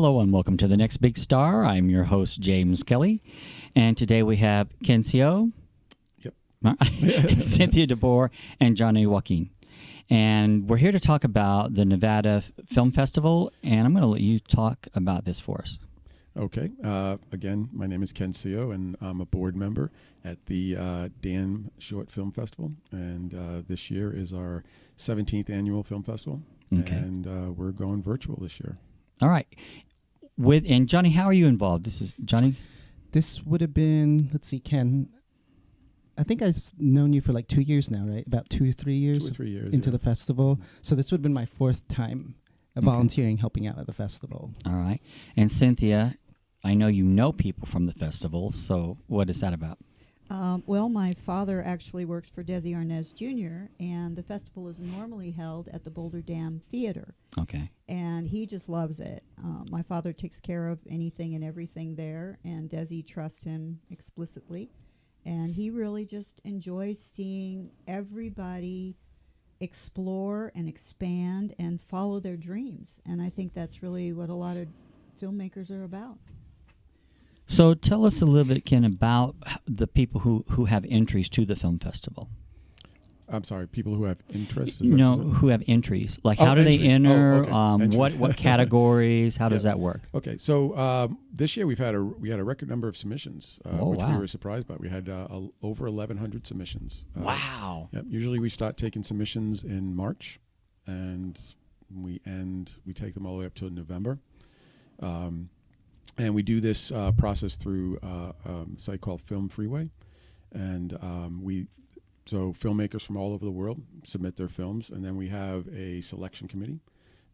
Hello and welcome to the Next Big Star. I'm your host, James Kelly. And today we have Cioe, Cynthia Boer, and Johnny Joaquin. And we're here to talk about the Nevada Film Festival, and I'm going to let you talk about this for us. Okay. Again, my name is Cioe, and I'm a board member at the Dan Short Film Festival. And this year is our 17th annual film festival. Okay. And we're going virtual this year. All right. And Johnny, how are you involved? This is Johnny? This would have been, let's see, Ken, I think I've known you for like 2 years now, right? About 2 or 3 years? 2 or 3 years. Into the festival. So this would have been my fourth time volunteering, helping out at the festival. All right. And Cynthia, I know you know people from the festival, so what is that about? Well, my father actually works for Desi Arnaz Jr., and the festival is normally held at the Boulder Dam Theater. Okay. And he just loves it. My father takes care of anything and everything there, and Desi trusts him explicitly. And he really just enjoys seeing everybody explore and expand and follow their dreams. And I think that's really what a lot of filmmakers are about. So tell us a little bit, Ken, about the people who have entries to the film festival. I'm sorry, people who have interests? No, who have entries. Like, how do they enter? What categories? How does that work? Okay, so this year we had a record number of submissions, which we were surprised by. We had over 1,100 submissions. Wow. Yep. Usually we start taking submissions in March, and we take them all the way up to November. And we do this process through a site called Film Freeway, and so filmmakers from all over the world submit their films, and then we have a selection committee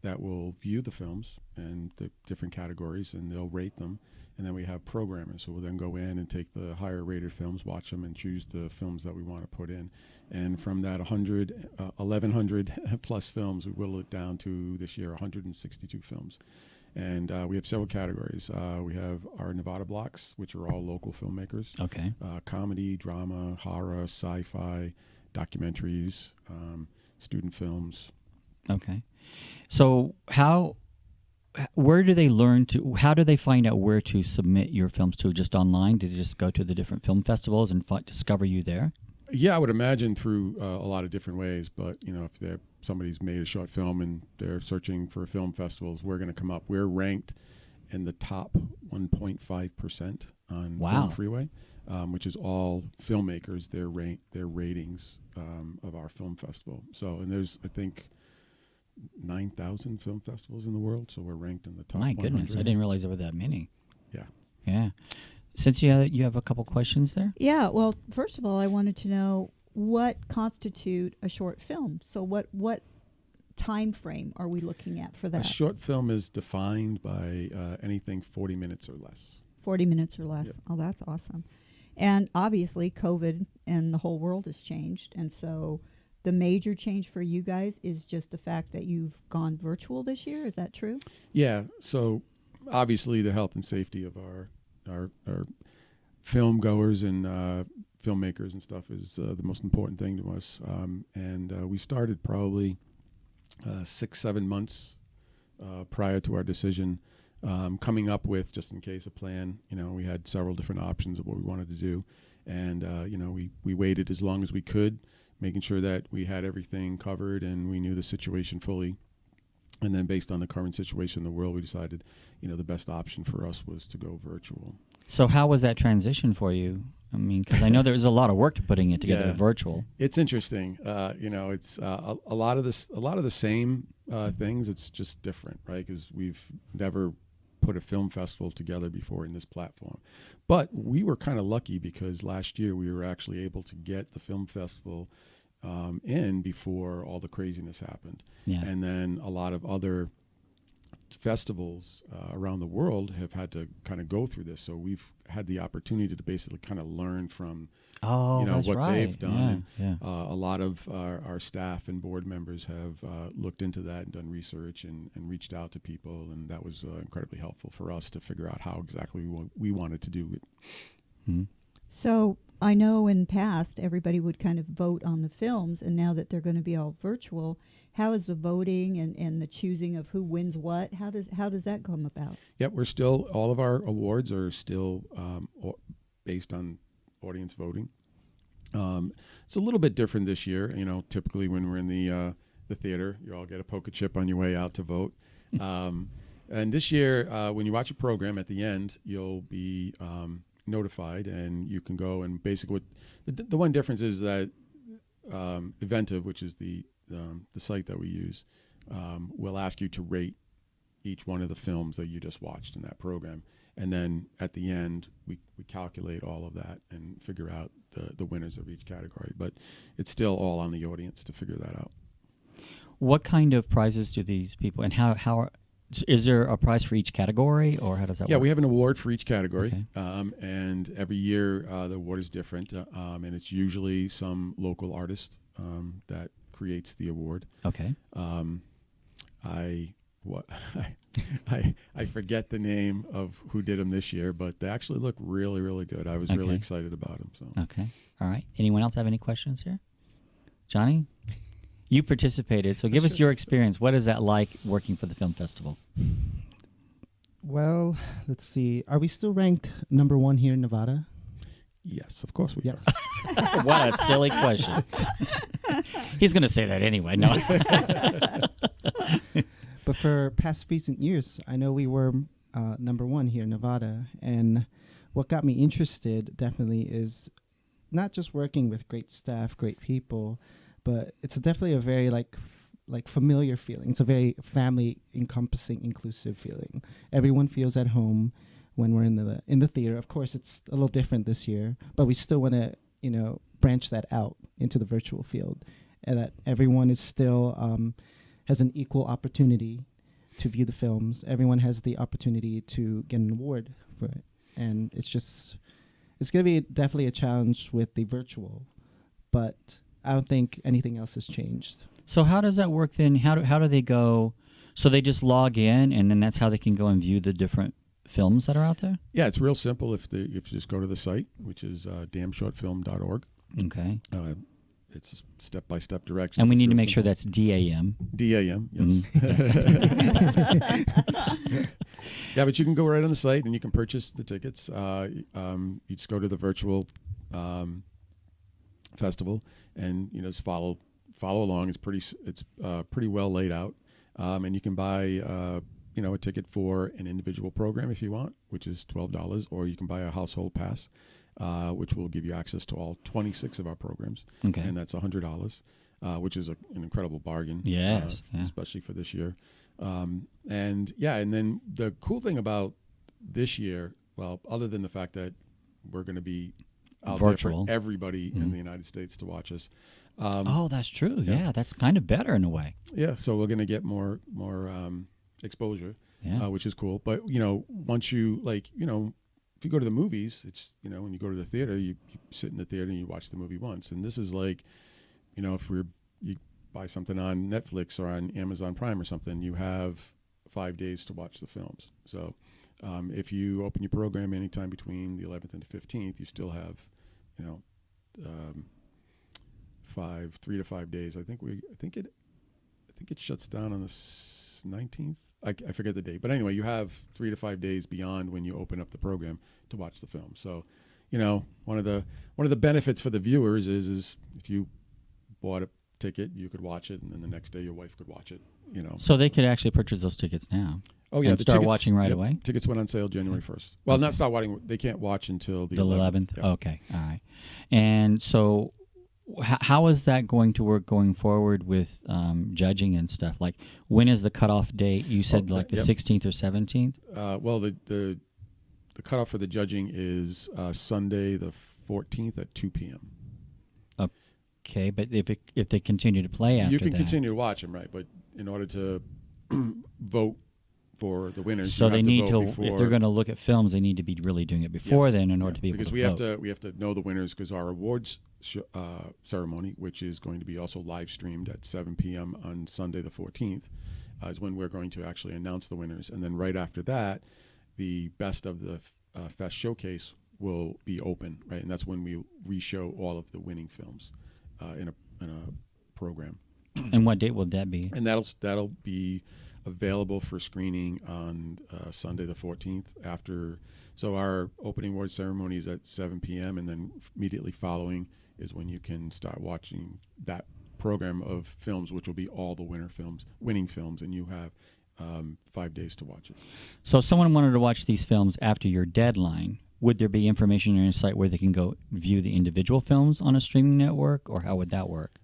that will view the films and the different categories, and they'll rate them, and then we have programmers who will then go in and take the higher rated films, watch them, and choose the films that we want to put in. And from that 1,100 plus films, we whittle it down to this year 162 films. And we have several categories. We have our Nevada blocks, which are all local filmmakers. Okay. Comedy, drama, horror, sci-fi, documentaries, student films. Okay. So where do they learn to, how do they find out where to submit your films to? Just online? Did they just go to the different film festivals and discover you there? Yeah, I would imagine through a lot of different ways. But, if somebody's made a short film and they're searching for film festivals, we're going to come up. We're ranked in the top 1.5% on Film Freeway, which is all filmmakers, their ratings of our film festival. So, and there's, I think, 9,000 film festivals in the world, so we're ranked in the top 100. My goodness, I didn't realize there were that many. Yeah. Yeah. Since you have a couple questions there? Yeah, well, first of all, I wanted to know what constitute a short film. So what time frame are we looking at for that? A short film is defined by anything 40 minutes or less. 40 minutes or less. Yep. Oh, that's awesome. And obviously COVID and the whole world has changed, and so the major change for you guys is just the fact that you've gone virtual this year. Is that true? Yeah, so obviously the health and safety of our film goers and filmmakers and stuff is the most important thing to us. And we started probably 6-7 months prior to our decision, coming up with, just in case, a plan. We had several different options of what we wanted to do. And, we waited as long as we could, making sure that we had everything covered and we knew the situation fully. And then based on the current situation in the world, we decided, the best option for us was to go virtual. So how was that transition for you? I mean, because I know there was a lot of work to putting it together virtual. It's interesting. It's a lot of the same things. It's just different, right? Because we've never put a film festival together before in this platform. But we were kind of lucky because last year we were actually able to get the film festival in before all the craziness happened. Yeah. And then a lot of other festivals around the world have had to kind of go through this. So we've had the opportunity to basically kind of learn from what they've done. And a lot of our staff and board members have looked into that and done research and reached out to people, and that was incredibly helpful for us to figure out how exactly we wanted to do it. Mm-hmm. So I know in past everybody would kind of vote on the films, and now that they're going to be all virtual, how is the voting and the choosing of who wins what? How does that come about? Yep, we're still, all of our awards are still based on audience voting. It's a little bit different this year. You know, typically when we're in the theater, you all get a poker chip on your way out to vote. And this year, when you watch a program at the end, you'll be notified, and you can go and basically, the one difference is that Eventive, which is the site that we use, will ask you to rate each one of the films that you just watched in that program. And then at the end, we calculate all of that and figure out the winners of each category. But it's still all on the audience to figure that out. What kind of prizes do these people, and how is there a prize for each category, or how does that work? Yeah, we have an award for each category, Okay. and every year the award is different, and it's usually some local artist that creates the award. Okay. I forget the name of who did them this year, but they actually look really, really good. I was really Okay. excited about them. So Okay. All right. Anyone else have any questions here? Johnny? You participated, so give us your experience. What is that like working for the film festival? Well, let's see. Are we still ranked number 1 here in Nevada? yes, of course we Yes. are. What a silly question. He's going to say that anyway. No. But for past recent years, I know we were number 1 here in Nevada. And what got me interested definitely is not just working with great staff, great people, but it's definitely a very like familiar feeling. It's a very family encompassing, inclusive feeling. Everyone feels at home when we're in the theater. Of course, it's a little different this year, but we still want to, branch that out into the virtual field, and that everyone is still has an equal opportunity to view the films. Everyone has the opportunity to get an award for it. And it's going to be definitely a challenge with the virtual, but I don't think anything else has changed. So how does that work then? How do they go? So they just log in, and then that's how they can go and view the different films that are out there? Yeah, it's real simple if you just go to the site, which is damnshortfilm.org. Okay. It's step-by-step directions. And we It's need to real make sure simple. that's DAM. DAM, yes. Mhm. Yeah, but you can go right on the site and you can purchase the tickets. You just go to the virtual festival and just follow along. It's pretty well laid out, and you can buy a ticket for an individual program if you want, which is $12, or you can buy a household pass, which will give you access to all 26 of our programs. Okay. And that's $100, which is an incredible bargain. Yes, yeah. Especially for this year. And then the cool thing about this year, well, other than the fact that we're going to be out Virtual. there for everybody in the United States to watch us. Oh, that's true. Yeah. Yeah, that's kind of better in a way. Yeah, so we're going to get more exposure, Yeah. which is cool. But once you if you go to the movies, it's when you go to the theater, you sit in the theater and you watch the movie once. And this is like, if you buy something on Netflix or on Amazon Prime or something, you have 5 days to watch the films. So if you open your program anytime between the 11th and the 15th, you still have 3 to 5 days. I think it shuts down on the 19th. I forget the date, but anyway, you have 3 to 5 days beyond when you open up the program to watch the film. So, one of the benefits for the viewers is if you bought a ticket, you could watch it, and then the next day your wife could watch it. So they could actually purchase those tickets now. Oh yeah, and the start tickets- watching right yep, away? Tickets went on sale January 1st. Well, not start watching. They can't watch until the 11th. Yeah. Okay. All right. And so how is that going to work going forward with judging and stuff? Like, when is the cutoff date? You said like the yep. 16th or 17th? Well, the cutoff for the judging is Sunday the 14th at 2 p.m. Okay, but if they continue to play after You can that, continue to watch them, right? But in order to vote for the winners, so you they have need vote to. before, If they're going to look at films, they need to be really doing it before Yes. then, in order Yeah, to be able because to we vote. have to know the winners, because our awards ceremony, which is going to be also live streamed at 7 p.m. on Sunday the 14th, is when we're going to actually announce the winners, and then right after that, the best of the Fest showcase will be open, right? And that's when we re-show all of the winning films in a program. And what date will that be? And that'll be available for screening on Sunday the 14th after. So our opening award ceremony is at 7 p.m. and then immediately following is when you can start watching that program of films, which will be all the winning films, and you have 5 days to watch it. So if someone wanted to watch these films after your deadline, would there be information on your site where they can go view the individual films on a streaming network, or how would that work?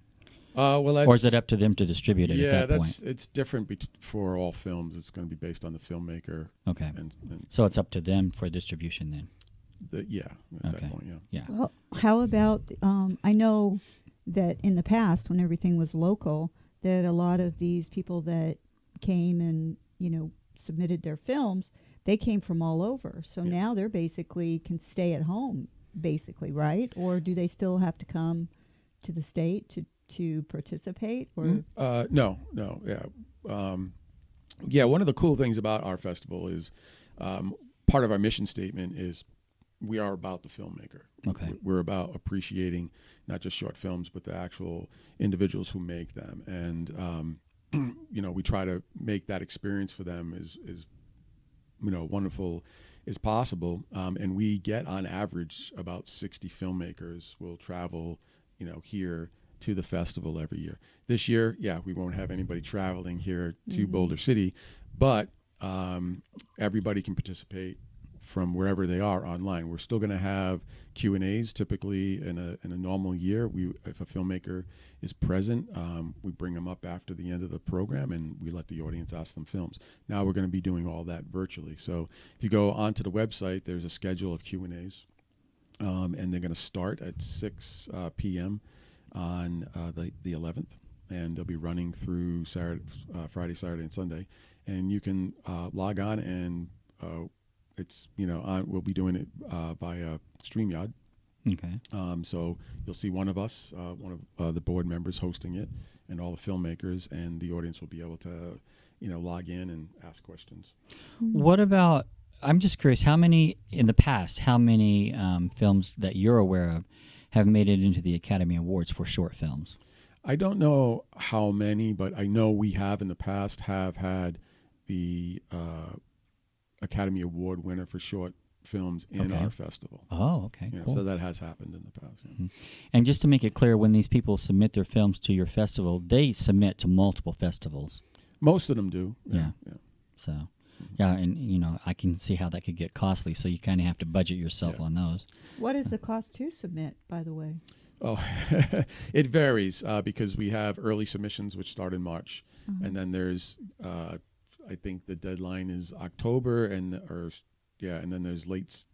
Or is it up to them to distribute it at that point? It's different for all films. It's going to be based on the filmmaker. Okay. And So it's up to them for distribution then? At that point, Yeah. Well, how about, I know that in the past, when everything was local, that a lot of these people that came and, submitted their films, they came from all over. So now they're basically can stay at home, basically, right? Or do they still have to come to the state to participate? Or No. One of the cool things about our festival is part of our mission statement is we are about the filmmaker. Okay. We're about appreciating not just short films, but the actual individuals who make them. And, we try to make that experience for them as wonderful as possible. And we get, on average, about 60 filmmakers will travel, here to the festival every year. This year, we won't have anybody traveling here to Boulder City, but everybody can participate from wherever they are online. We're still going to have Q&As typically in a normal year. If a filmmaker is present, we bring them up after the end of the program and we let the audience ask them films. Now we're going to be doing all that virtually. So if you go onto the website, there's a schedule of Q&As, and they're going to start at 6 p.m. on the 11th, and they'll be running through Friday, Saturday, and Sunday. And you can log on and we'll be doing it via StreamYard. Okay. So you'll see one of us, one of the board members hosting it, and all the filmmakers, and the audience will be able to, log in and ask questions. What about, I'm just curious, how many films that you're aware of have made it into the Academy Awards for short films? I don't know how many, but I know we have in the past have had the Academy Award winner for short films in our festival. Oh, okay. Cool. So that has happened in the past. Yeah. Mm-hmm. And just to make it clear, when these people submit their films to your festival, they submit to multiple festivals. Most of them do. Yeah. So, and I can see how that could get costly. So you kind of have to budget yourself on those. what is the cost to submit, by the way? Oh, it varies because we have early submissions which start in March, and then there's I think the deadline is October, and then there's late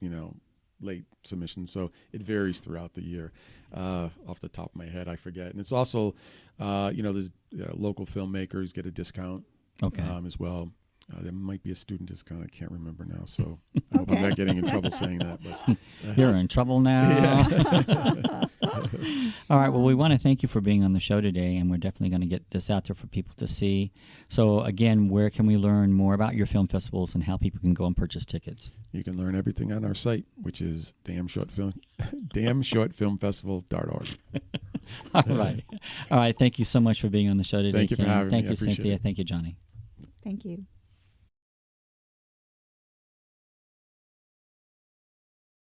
submissions. So it varies throughout the year. Off the top of my head, I forget. And it's also, there's local filmmakers get a discount as well. There might be a student discount. I can't remember now. So I hope I'm not getting in trouble saying that. But You're in trouble now. Yeah. All right. Well, we want to thank you for being on the show today, and we're definitely going to get this out there for people to see. So, again, where can we learn more about your film festivals and how people can go and purchase tickets? You can learn everything on our site, which is damnshortfilmfestival.org. All right. All right. Thank you so much for being on the show today. Thank you for having me. Thank I you, appreciate Cynthia. it. Thank you, Johnny. Thank you.